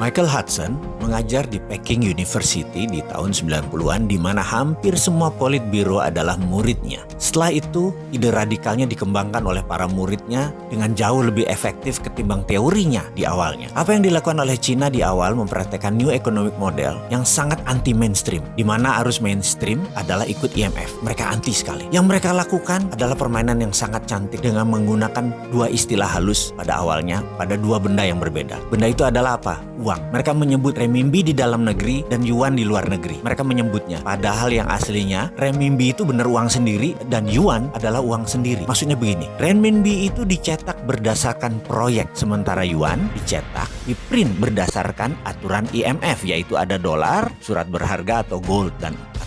Michael Hudson mengajar di Peking University di tahun 90-an di mana hampir semua politbiro adalah muridnya. Setelah itu, ide radikalnya dikembangkan oleh para muridnya dengan jauh lebih efektif ketimbang teorinya di awalnya. Apa yang dilakukan oleh Cina di awal mempraktekkan New Economic Model yang sangat anti-mainstream, di mana arus mainstream adalah ikut IMF. Mereka anti sekali. Yang mereka lakukan adalah permainan yang sangat cantik dengan menggunakan dua istilah halus pada awalnya, pada dua benda yang berbeda. Benda itu adalah apa? Uang. Mereka menyebut renminbi di dalam negeri dan yuan di luar negeri. Mereka menyebutnya. Padahal yang aslinya renminbi itu benar uang sendiri dan yuan adalah uang sendiri. Maksudnya begini, renminbi itu dicetak berdasarkan proyek, sementara yuan dicetak, diprint berdasarkan aturan IMF, yaitu ada dolar, surat berharga atau gold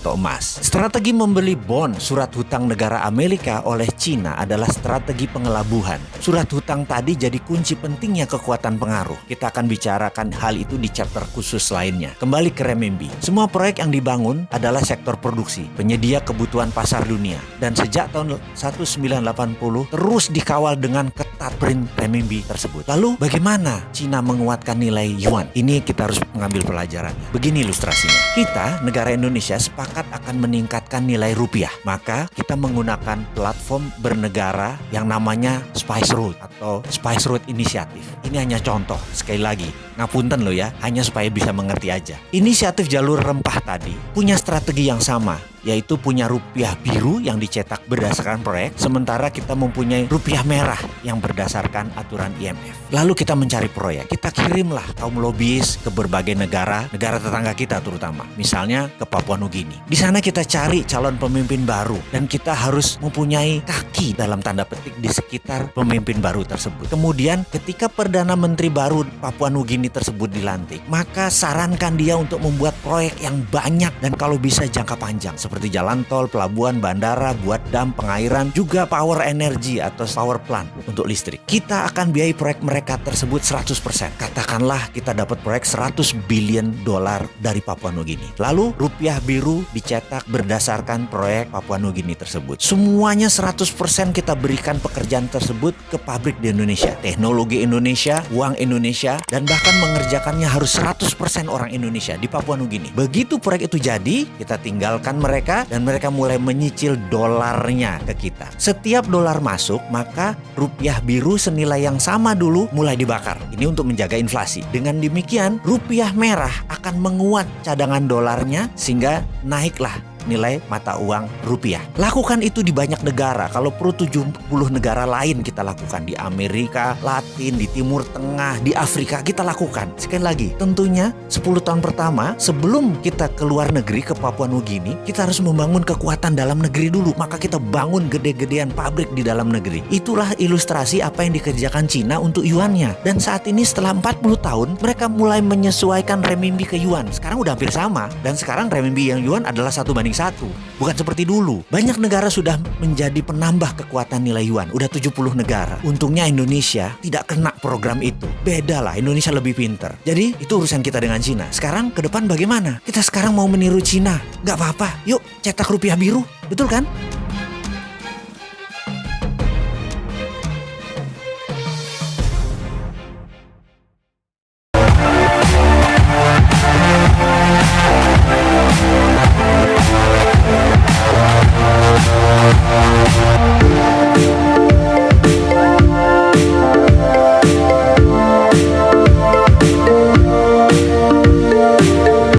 atau emas. Strategi membeli bond surat hutang negara Amerika oleh Cina adalah strategi pengelabuhan. Surat hutang tadi jadi kunci pentingnya kekuatan pengaruh. Kita akan bicarakan hal itu di chapter khusus lainnya. Kembali ke renminbi. Semua proyek yang dibangun adalah sektor produksi, penyedia kebutuhan pasar dunia. Dan sejak tahun 1980 terus dikawal dengan ketat print renminbi tersebut. Lalu bagaimana Cina menguatkan nilai yuan? Ini kita harus mengambil pelajarannya. Begini ilustrasinya. Kita, negara Indonesia, sepakat akan meningkatkan nilai rupiah. Maka kita menggunakan platform bernegara yang namanya Spice Road atau Spice Road Initiative. Ini hanya contoh, sekali lagi, ngapunten loh ya, hanya supaya bisa mengerti aja. Inisiatif jalur rempah tadi punya strategi yang sama, yaitu punya rupiah biru yang dicetak berdasarkan proyek, sementara kita mempunyai rupiah merah yang berdasarkan aturan IMF. Lalu kita mencari proyek, kita kirimlah kaum lobbyis ke berbagai negara tetangga kita terutama, misalnya ke Papua Nugini. Di sana kita cari calon pemimpin baru dan kita harus mempunyai kaki dalam tanda petik di sekitar pemimpin baru tersebut. Kemudian ketika Perdana Menteri baru Papua Nugini tersebut dilantik, maka sarankan dia untuk membuat proyek yang banyak dan kalau bisa jangka panjang, seperti jalan tol, pelabuhan, bandara, buat dam, pengairan, juga power energy atau power plant untuk listrik. Kita akan biayai proyek mereka tersebut 100%. Katakanlah kita dapat proyek $100 billion dari Papua Nugini. Lalu rupiah biru dicetak berdasarkan proyek Papua Nugini tersebut. Semuanya 100% kita berikan pekerjaan tersebut ke pabrik di Indonesia. Teknologi Indonesia, uang Indonesia, dan bahkan mengerjakannya harus 100% orang Indonesia di Papua Nugini. Begitu proyek itu jadi, kita tinggalkan mereka dan mereka mulai menyicil dolarnya ke kita. Setiap dolar masuk, maka rupiah biru senilai yang sama dulu mulai dibakar. Ini untuk menjaga inflasi. Dengan demikian, rupiah merah akan menguat cadangan dolarnya sehingga naiklah nilai mata uang rupiah. Lakukan itu di banyak negara. Kalau perlu 70 negara lain kita lakukan. Di Amerika Latin, di Timur Tengah, di Afrika kita lakukan. Sekali lagi, tentunya 10 tahun pertama sebelum kita ke luar negeri, ke Papua Nugini, kita harus membangun kekuatan dalam negeri dulu. Maka kita bangun gede-gedean pabrik di dalam negeri. Itulah ilustrasi apa yang dikerjakan Cina untuk yuannya. Dan saat ini setelah 40 tahun mereka mulai menyesuaikan renminbi ke yuan. Sekarang udah hampir sama. Dan sekarang renminbi yang yuan adalah 1:1. Bukan seperti dulu. Banyak negara sudah menjadi penambah kekuatan nilai yuan. Udah 70 negara. Untungnya Indonesia tidak kena program itu. Beda lah, Indonesia lebih pinter. Jadi itu urusan kita dengan Cina. Sekarang ke depan bagaimana? Kita sekarang mau meniru Cina. Gak apa-apa. Yuk cetak rupiah biru. Betul kan?